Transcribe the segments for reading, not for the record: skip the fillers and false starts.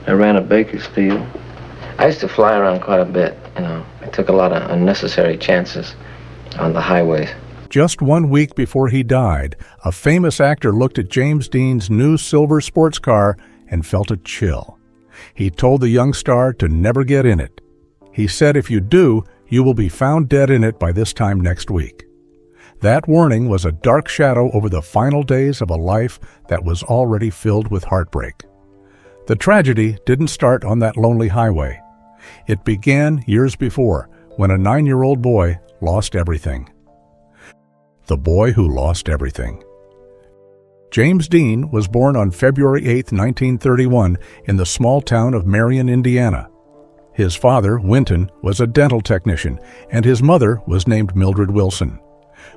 I ran a baker's field. I used to fly around quite a bit, you know. I took a lot of unnecessary chances on the highways. Just 1 week before he died, a famous actor looked at James Dean's new silver sports car and felt a chill. He told the young star to never get in it. He said, "If you do, you will be found dead in it by this time next week." That warning was a dark shadow over the final days of a life that was already filled with heartbreak. The tragedy didn't start on that lonely highway. It began years before, when a 9-year-old boy lost everything. The boy who lost everything. James Dean was born on February 8, 1931, in the small town of Marion, Indiana. His father, Winton, was a dental technician, and his mother was named Mildred Wilson.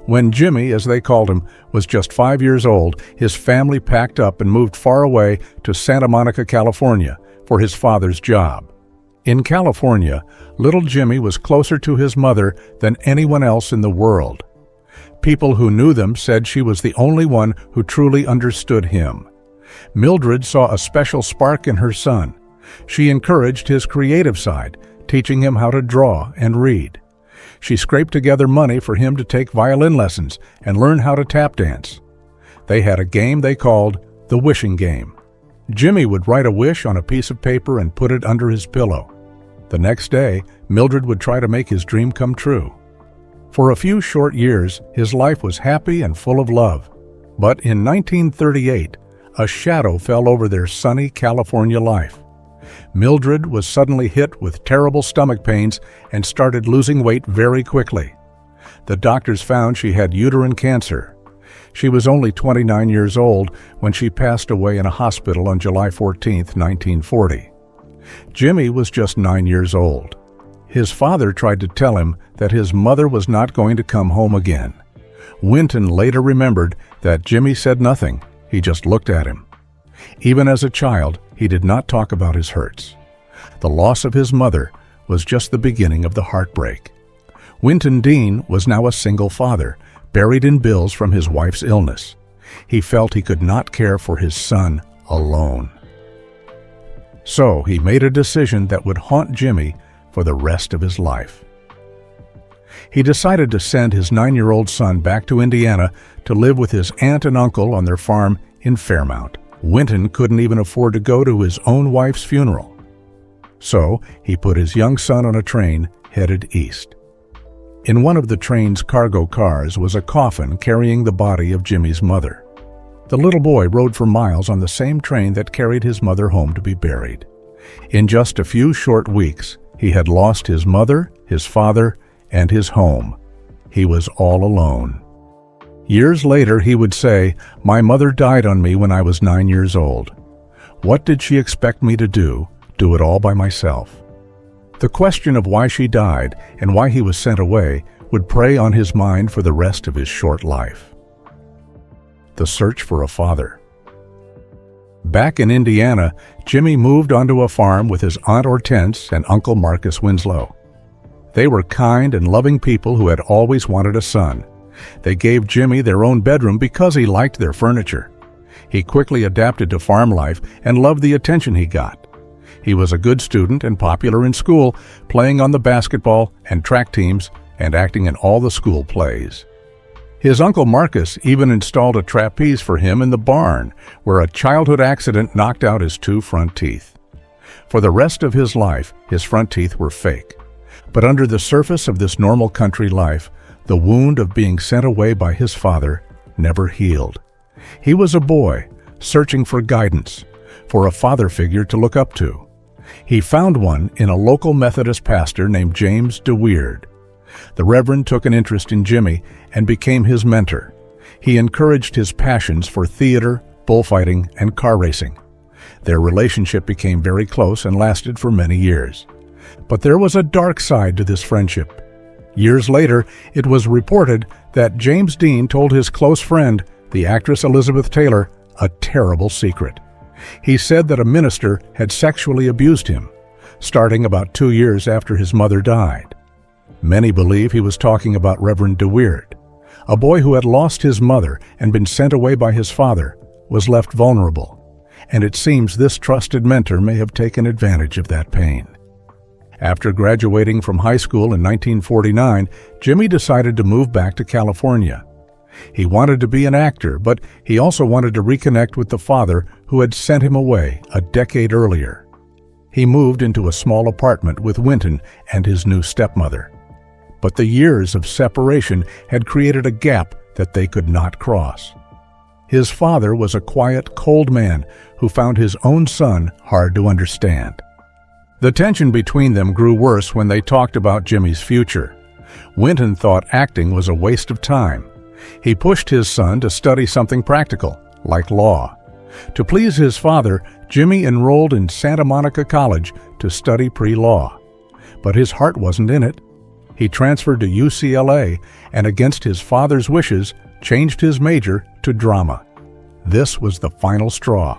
When Jimmy, as they called him, was just 5 years old, his family packed up and moved far away to Santa Monica, California, for his father's job. In California, little Jimmy was closer to his mother than anyone else in the world. People who knew them said she was the only one who truly understood him. Mildred saw a special spark in her son. She encouraged his creative side, teaching him how to draw and read. She scraped together money for him to take violin lessons and learn how to tap dance. They had a game they called the wishing game. Jimmy would write a wish on a piece of paper and put it under his pillow. The next day, Mildred would try to make his dream come true. For a few short years, his life was happy and full of love. But in 1938, a shadow fell over their sunny California life. Mildred was suddenly hit with terrible stomach pains and started losing weight very quickly. The doctors found she had uterine cancer. She was only 29 years old when she passed away in a hospital on July 14, 1940. Jimmy was just 9 years old. His father tried to tell him that his mother was not going to come home again. Winton later remembered that Jimmy said nothing, he just looked at him. Even as a child, he did not talk about his hurts. The loss of his mother was just the beginning of the heartbreak. Winton Dean was now a single father, buried in bills from his wife's illness. He felt he could not care for his son alone. So he made a decision that would haunt Jimmy for the rest of his life. He decided to send his 9-year-old son back to Indiana to live with his aunt and uncle on their farm in Fairmount. Winton couldn't even afford to go to his own wife's funeral. So he put his young son on a train headed east. In one of the train's cargo cars was a coffin carrying the body of Jimmy's mother. The little boy rode for miles on the same train that carried his mother home to be buried. In just a few short weeks, he had lost his mother, his father, and his home. He was all alone. Years later, he would say, "My mother died on me when I was 9 years old. What did she expect me to do? Do it all by myself?" The question of why she died and why he was sent away would prey on his mind for the rest of his short life. The search for a father. Back in Indiana, Jimmy moved onto a farm with his Aunt Hortense and Uncle Marcus Winslow. They were kind and loving people who had always wanted a son. They gave Jimmy their own bedroom because he liked their furniture. He quickly adapted to farm life and loved the attention he got. He was a good student and popular in school, playing on the basketball and track teams and acting in all the school plays. His Uncle Marcus even installed a trapeze for him in the barn, where a childhood accident knocked out his 2 front teeth. For the rest of his life, his front teeth were fake. But under the surface of this normal country life, the wound of being sent away by his father never healed. He was a boy, searching for guidance, for a father figure to look up to. He found one in a local Methodist pastor named James DeWeerd. The Reverend took an interest in Jimmy and became his mentor. He encouraged his passions for theater, bullfighting, and car racing. Their relationship became very close and lasted for many years. But there was a dark side to this friendship. Years later, it was reported that James Dean told his close friend, the actress Elizabeth Taylor, a terrible secret. He said that a minister had sexually abused him, starting about 2 years after his mother died. Many believe he was talking about Reverend DeWeerd. A boy who had lost his mother and been sent away by his father was left vulnerable, and it seems this trusted mentor may have taken advantage of that pain. After graduating from high school in 1949, Jimmy decided to move back to California. He wanted to be an actor, but he also wanted to reconnect with the father who had sent him away a decade earlier. He moved into a small apartment with Wynton and his new stepmother. But the years of separation had created a gap that they could not cross. His father was a quiet, cold man who found his own son hard to understand. The tension between them grew worse when they talked about Jimmy's future. Wynton thought acting was a waste of time. He pushed his son to study something practical, like law. To please his father, Jimmy enrolled in Santa Monica College to study pre-law. But his heart wasn't in it. He transferred to UCLA and, against his father's wishes, changed his major to drama. This was the final straw.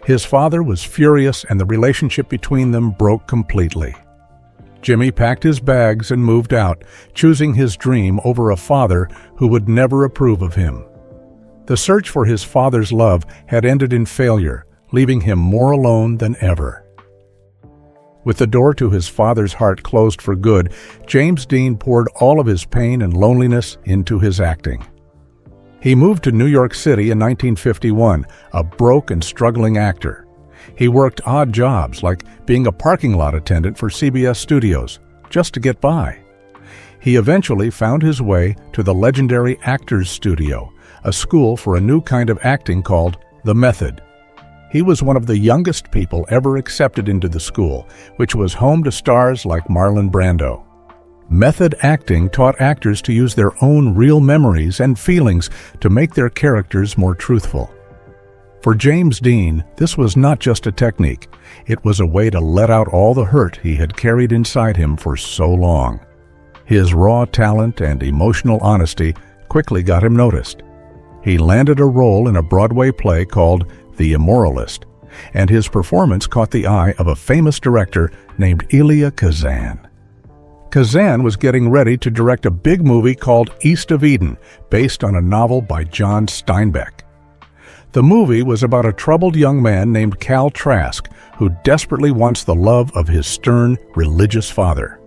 His father was furious and the relationship between them broke completely. Jimmy packed his bags and moved out, choosing his dream over a father who would never approve of him. The search for his father's love had ended in failure, leaving him more alone than ever. With the door to his father's heart closed for good, James Dean poured all of his pain and loneliness into his acting. He moved to New York City in 1951, a broke and struggling actor. He worked odd jobs like being a parking lot attendant for CBS Studios, just to get by. He eventually found his way to the legendary Actors Studio, a school for a new kind of acting called The Method. He was one of the youngest people ever accepted into the school, which was home to stars like Marlon Brando. Method acting taught actors to use their own real memories and feelings to make their characters more truthful. For James Dean, this was not just a technique. It was a way to let out all the hurt he had carried inside him for so long. His raw talent and emotional honesty quickly got him noticed. He landed a role in a Broadway play called The Immoralist, and his performance caught the eye of a famous director named Elia Kazan. Kazan was getting ready to direct a big movie called East of Eden, based on a novel by John Steinbeck. The movie was about a troubled young man named Cal Trask who desperately wants the love of his stern, religious father.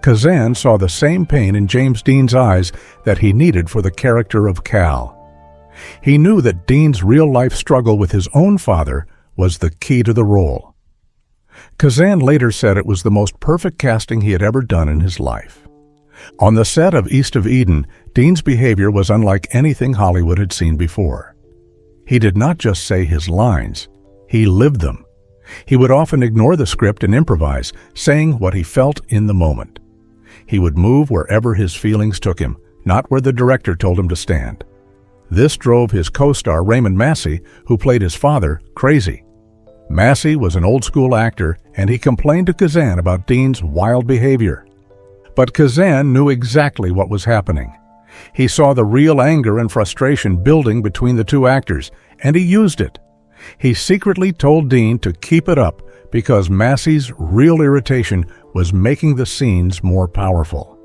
Kazan saw the same pain in James Dean's eyes that he needed for the character of Cal. He knew that Dean's real-life struggle with his own father was the key to the role. Kazan later said it was the most perfect casting he had ever done in his life. On the set of East of Eden, Dean's behavior was unlike anything Hollywood had seen before. He did not just say his lines, he lived them. He would often ignore the script and improvise, saying what he felt in the moment. He would move wherever his feelings took him, not where the director told him to stand. This drove his co-star Raymond Massey, who played his father, crazy. Massey was an old-school actor, and he complained to Kazan about Dean's wild behavior. But Kazan knew exactly what was happening. He saw the real anger and frustration building between the two actors, and he used it. He secretly told Dean to keep it up because Massey's real irritation was making the scenes more powerful.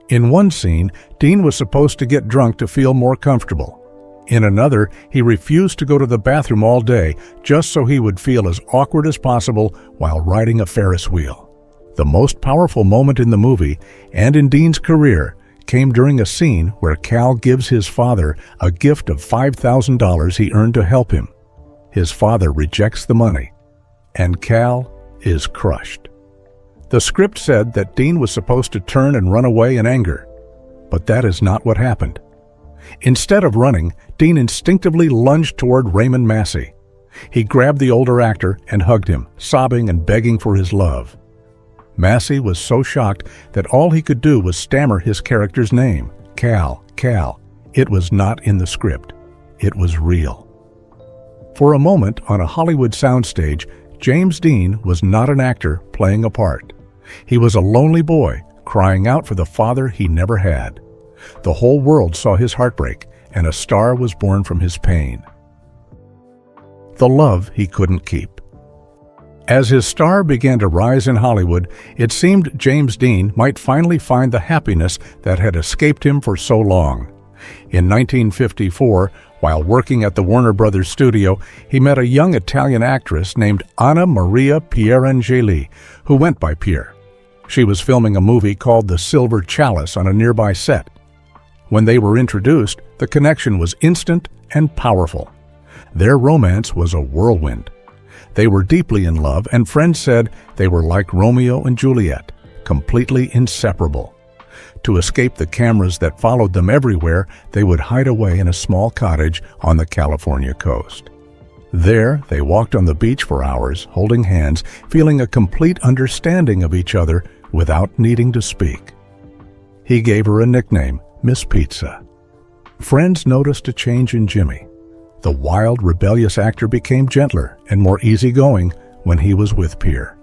In one scene, Dean was supposed to get drunk to feel more comfortable. In another, he refused to go to the bathroom all day just so he would feel as awkward as possible while riding a Ferris wheel. The most powerful moment in the movie, and in Dean's career, came during a scene where Cal gives his father a gift of $5,000 he earned to help him. His father rejects the money, and Cal is crushed. The script said that Dean was supposed to turn and run away in anger, but that is not what happened. Instead of running, Dean instinctively lunged toward Raymond Massey. He grabbed the older actor and hugged him, sobbing and begging for his love. Massey was so shocked that all he could do was stammer his character's name, Cal, Cal. It was not in the script. It was real. For a moment on a Hollywood soundstage, James Dean was not an actor playing a part. He was a lonely boy crying out for the father he never had. The whole world saw his heartbreak, and a star was born from his pain. The love he couldn't keep. As his star began to rise in Hollywood, it seemed James Dean might finally find the happiness that had escaped him for so long. In 1954, while working at the Warner Brothers studio, he met a young Italian actress named Anna Maria Pierangeli, who went by Pier. She was filming a movie called The Silver Chalice on a nearby set. When they were introduced, the connection was instant and powerful. Their romance was a whirlwind. They were deeply in love, and friends said they were like Romeo and Juliet, completely inseparable. To escape the cameras that followed them everywhere, they would hide away in a small cottage on the California coast. There, they walked on the beach for hours, holding hands, feeling a complete understanding of each other without needing to speak. He gave her a nickname, Miss Pizza. Friends noticed a change in Jimmy. The wild, rebellious actor became gentler and more easygoing when he was with Pier.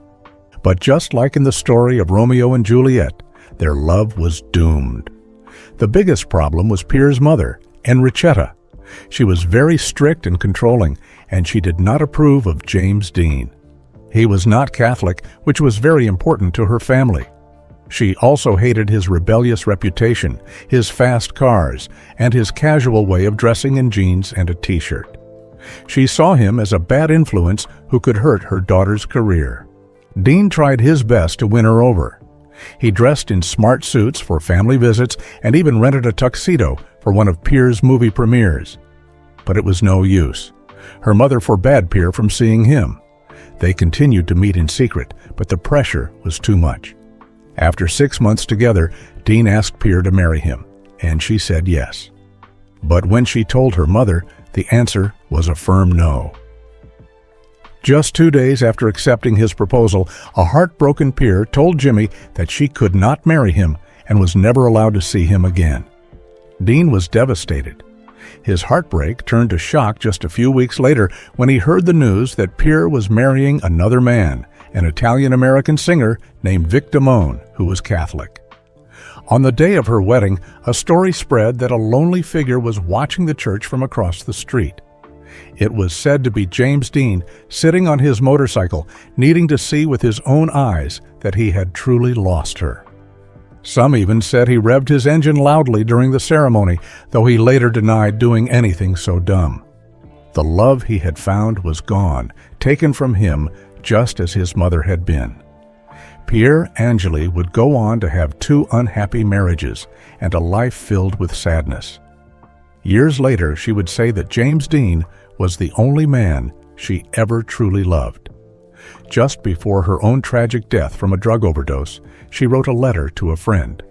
But just like in the story of Romeo and Juliet, their love was doomed. The biggest problem was Pier's mother, Enrichetta. She was very strict and controlling, and she did not approve of James Dean. He was not Catholic, which was very important to her family. She also hated his rebellious reputation, his fast cars, and his casual way of dressing in jeans and a t-shirt. She saw him as a bad influence who could hurt her daughter's career. Dean tried his best to win her over. He dressed in smart suits for family visits and even rented a tuxedo for one of Pier's movie premieres. But it was no use. Her mother forbade Pier from seeing him. They continued to meet in secret, but the pressure was too much. After 6 months together, Dean asked Pier to marry him, and she said yes. But when she told her mother, the answer was a firm no. Just 2 days after accepting his proposal, a heartbroken Pier told Jimmy that she could not marry him and was never allowed to see him again. Dean was devastated. His heartbreak turned to shock just a few weeks later when he heard the news that Pier was marrying another man, an Italian-American singer named Vic Damone, who was Catholic. On the day of her wedding, a story spread that a lonely figure was watching the church from across the street. It was said to be James Dean sitting on his motorcycle, needing to see with his own eyes that he had truly lost her. Some even said he revved his engine loudly during the ceremony, though he later denied doing anything so dumb. The love he had found was gone, taken from him just as his mother had been. Pier Angeli would go on to have 2 unhappy marriages and a life filled with sadness. Years later, she would say that James Dean was the only man she ever truly loved. Just before her own tragic death from a drug overdose, she wrote a letter to a friend.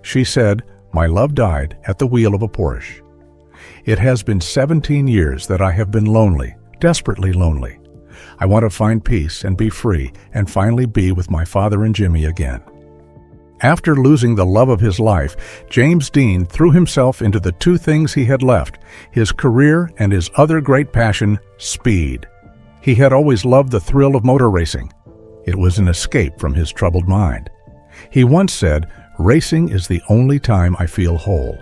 She said, "My love died at the wheel of a Porsche. It has been 17 years that I have been lonely, desperately lonely. I want to find peace and be free and finally be with my father and Jimmy again." After losing the love of his life, James Dean threw himself into the 2 things he had left, his career and his other great passion, speed. He had always loved the thrill of motor racing. It was an escape from his troubled mind. He once said, "Racing is the only time I feel whole."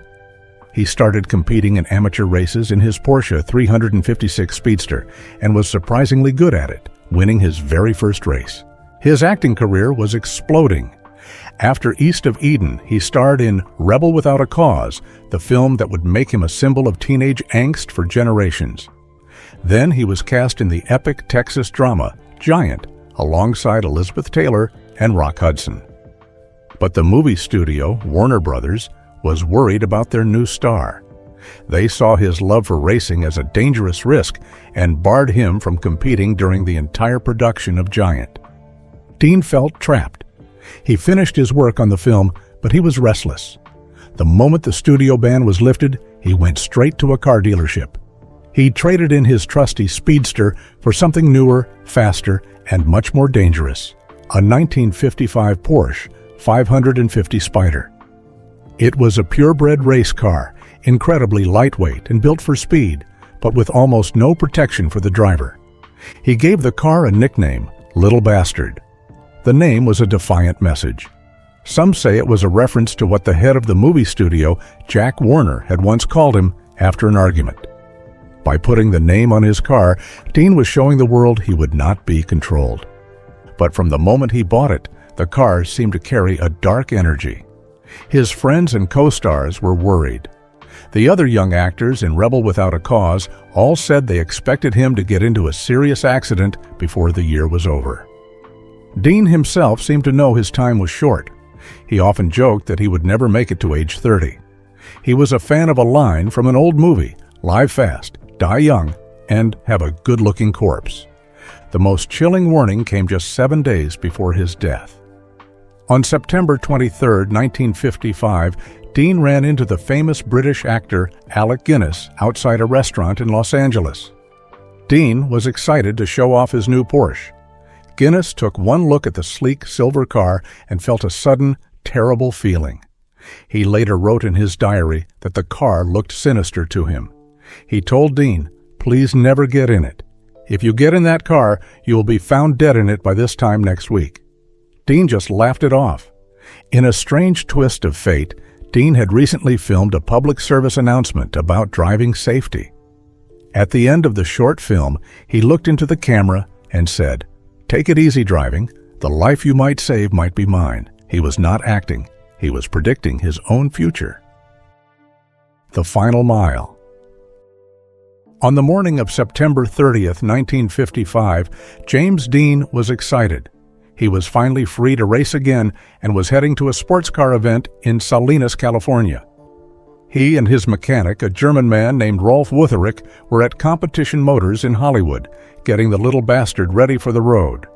He started competing in amateur races in his Porsche 356 Speedster and was surprisingly good at it, winning his very first race. His acting career was exploding. After East of Eden, he starred in Rebel Without a Cause, the film that would make him a symbol of teenage angst for generations. Then he was cast in the epic Texas drama, Giant, alongside Elizabeth Taylor and Rock Hudson. But the movie studio, Warner Brothers, was worried about their new star. They saw his love for racing as a dangerous risk and barred him from competing during the entire production of Giant. Dean felt trapped. He finished his work on the film, but he was restless. The moment the studio ban was lifted, he went straight to a car dealership. He traded in his trusty Speedster for something newer, faster, and much more dangerous, a 1955 Porsche 550 Spyder. It was a purebred race car, incredibly lightweight and built for speed, but with almost no protection for the driver. He gave the car a nickname, Little Bastard. The name was a defiant message. Some say it was a reference to what the head of the movie studio, Jack Warner, had once called him after an argument. By putting the name on his car, Dean was showing the world he would not be controlled. But from the moment he bought it, the car seemed to carry a dark energy. His friends and co-stars were worried. The other young actors in Rebel Without a Cause all said they expected him to get into a serious accident before the year was over. Dean himself seemed to know his time was short. He often joked that he would never make it to age 30. He was a fan of a line from an old movie, Live Fast, Die Young, and Have a Good-Looking Corpse. The most chilling warning came just 7 days before his death. On September 23, 1955, Dean ran into the famous British actor Alec Guinness outside a restaurant in Los Angeles. Dean was excited to show off his new Porsche. Guinness took one look at the sleek silver car and felt a sudden, terrible feeling. He later wrote in his diary that the car looked sinister to him. He told Dean, "Please never get in it. If you get in that car, you will be found dead in it by this time next week." Dean just laughed it off. In a strange twist of fate, Dean had recently filmed a public service announcement about driving safety. At the end of the short film, he looked into the camera and said, "Take it easy driving. The life you might save might be mine." He was not acting. He was predicting his own future. The Final Mile. On the morning of September 30th, 1955, James Dean was excited. He was finally free to race again and was heading to a sports car event in Salinas, California. He and his mechanic, a German man named Rolf Wutherick, were at Competition Motors in Hollywood, getting the little bastard ready for the road.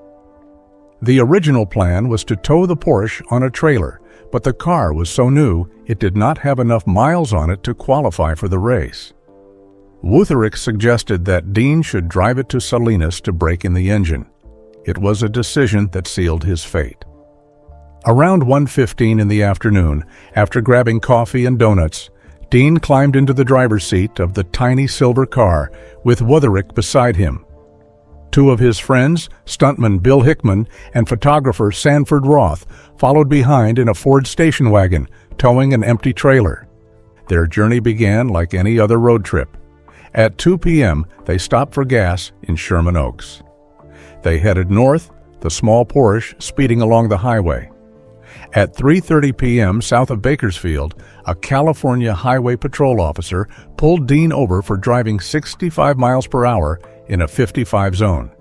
The original plan was to tow the Porsche on a trailer, but the car was so new it did not have enough miles on it to qualify for the race. Wutherick suggested that Dean should drive it to Salinas to break in the engine. It was a decision that sealed his fate. Around 1:15 in the afternoon, after grabbing coffee and donuts, Dean climbed into the driver's seat of the tiny silver car with Wutherick beside him. Two of his friends, stuntman Bill Hickman and photographer Sanford Roth, followed behind in a Ford station wagon, towing an empty trailer. Their journey began like any other road trip. At 2 p.m., they stopped for gas in Sherman Oaks. They headed north, the small Porsche speeding along the highway. At 3:30 p.m. south of Bakersfield, a California Highway Patrol officer pulled Dean over for driving 65 miles per hour in a 55 zone.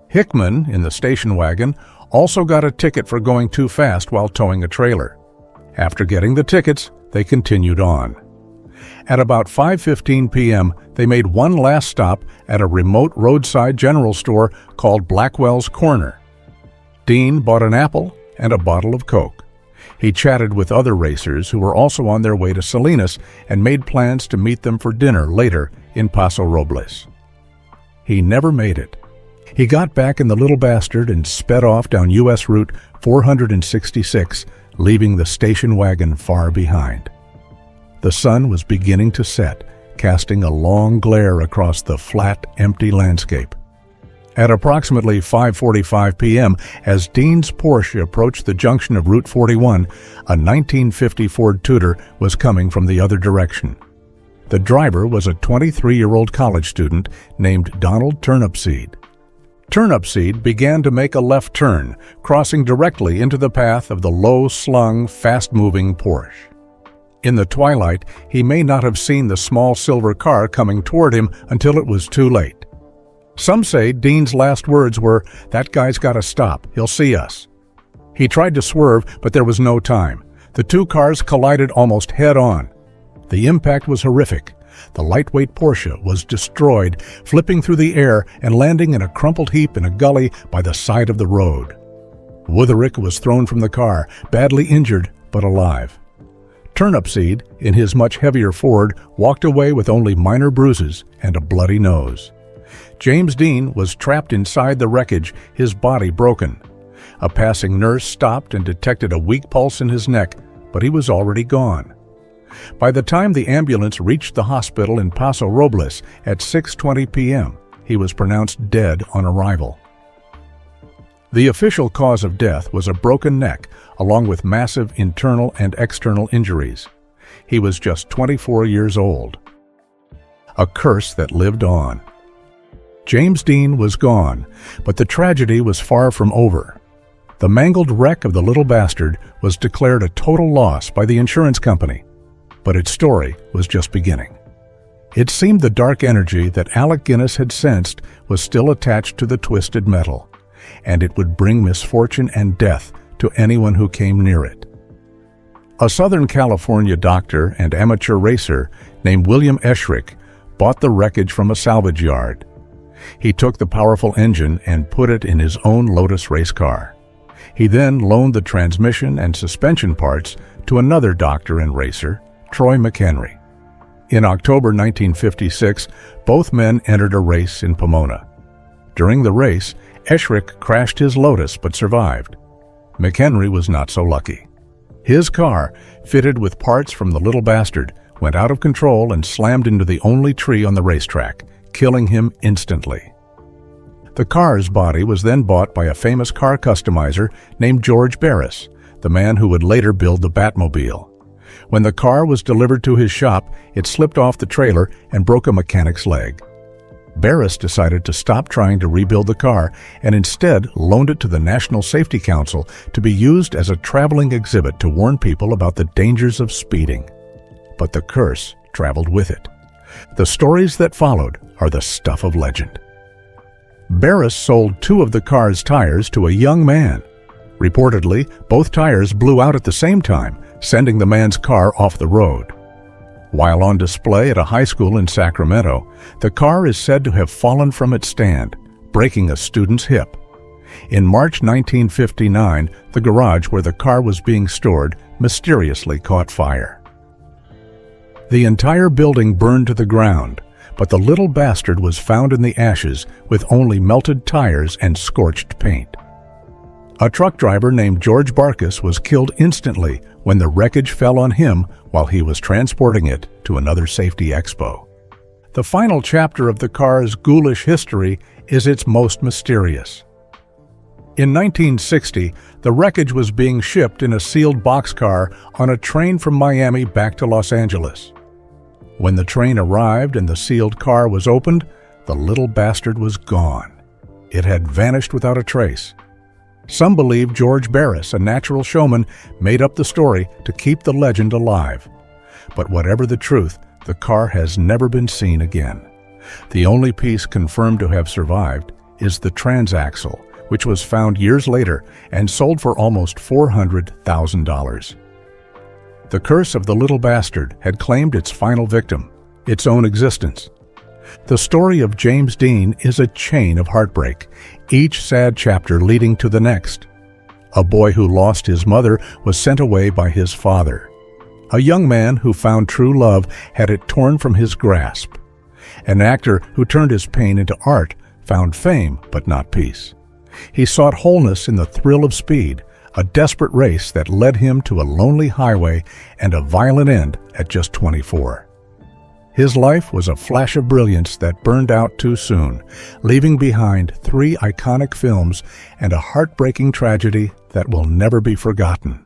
Hickman, in the station wagon, also got a ticket for going too fast while towing a trailer. After getting the tickets, they continued on. At about 5:15 p.m., they made one last stop at a remote roadside general store called Blackwell's Corner. Dean bought an apple and a bottle of Coke. He chatted with other racers who were also on their way to Salinas and made plans to meet them for dinner later in Paso Robles. He never made it. He got back in the little bastard and sped off down U.S. Route 466, leaving the station wagon far behind. The sun was beginning to set, casting a long glare across the flat, empty landscape. At approximately 5:45 p.m., as Dean's Porsche approached the junction of Route 41, a 1950 Ford Tudor was coming from the other direction. The driver was a 23-year-old college student named Donald Turnipseed. Turnipseed began to make a left turn, crossing directly into the path of the low-slung, fast-moving Porsche. In the twilight, he may not have seen the small silver car coming toward him until it was too late. Some say Dean's last words were, "That guy's got to stop. He'll see us." He tried to swerve, but there was no time. The two cars collided almost head-on. The impact was horrific. The lightweight Porsche was destroyed, flipping through the air and landing in a crumpled heap in a gully by the side of the road. Wutherick was thrown from the car, badly injured but alive. Turnipseed, in his much heavier Ford, walked away with only minor bruises and a bloody nose. James Dean was trapped inside the wreckage, his body broken. A passing nurse stopped and detected a weak pulse in his neck, but he was already gone. By the time the ambulance reached the hospital in Paso Robles at 6:20 p.m., he was pronounced dead on arrival. The official cause of death was a broken neck, along with massive internal and external injuries. He was just 24 years old. A curse that lived on. James Dean was gone, but the tragedy was far from over. The mangled wreck of the little bastard was declared a total loss by the insurance company. But its story was just beginning. It seemed the dark energy that Alec Guinness had sensed was still attached to the twisted metal, and it would bring misfortune and death to anyone who came near it. A Southern California doctor and amateur racer named William Eshrick bought the wreckage from a salvage yard. He took the powerful engine and put it in his own Lotus race car. He then loaned the transmission and suspension parts to another doctor and racer, Troy McHenry. In October 1956, both men entered a race in Pomona. During the race, Eshrick crashed his Lotus but survived. McHenry was not so lucky. His car, fitted with parts from the Little Bastard, went out of control and slammed into the only tree on the racetrack, killing him instantly. The car's body was then bought by a famous car customizer named George Barris, the man who would later build the Batmobile. When the car was delivered to his shop, it slipped off the trailer and broke a mechanic's leg. Barris decided to stop trying to rebuild the car and instead loaned it to the National Safety Council to be used as a traveling exhibit to warn people about the dangers of speeding. But the curse traveled with it. The stories that followed are the stuff of legend. Barris sold 2 of the car's tires to a young man. Reportedly, both tires blew out at the same time, sending the man's car off the road. While on display at a high school in Sacramento, the car is said to have fallen from its stand, breaking a student's hip. In March 1959, the garage where the car was being stored mysteriously caught fire. The entire building burned to the ground, but the Little Bastard was found in the ashes with only melted tires and scorched paint. A truck driver named George Barkas was killed instantly when the wreckage fell on him while he was transporting it to another safety expo. The final chapter of the car's ghoulish history is its most mysterious. In 1960, the wreckage was being shipped in a sealed boxcar on a train from Miami back to Los Angeles. When the train arrived and the sealed car was opened, the Little Bastard was gone. It had vanished without a trace. Some believe George Barris, a natural showman, made up the story to keep the legend alive. But whatever the truth, the car has never been seen again. The only piece confirmed to have survived is the transaxle, which was found years later and sold for almost $400,000. The curse of the Little Bastard had claimed its final victim, its own existence. The story of James Dean is a chain of heartbreak, each sad chapter leading to the next. A boy who lost his mother was sent away by his father. A young man who found true love had it torn from his grasp. An actor who turned his pain into art found fame but not peace. He sought wholeness in the thrill of speed, a desperate race that led him to a lonely highway and a violent end at just 24. His life was a flash of brilliance that burned out too soon, leaving behind 3 iconic films and a heartbreaking tragedy that will never be forgotten.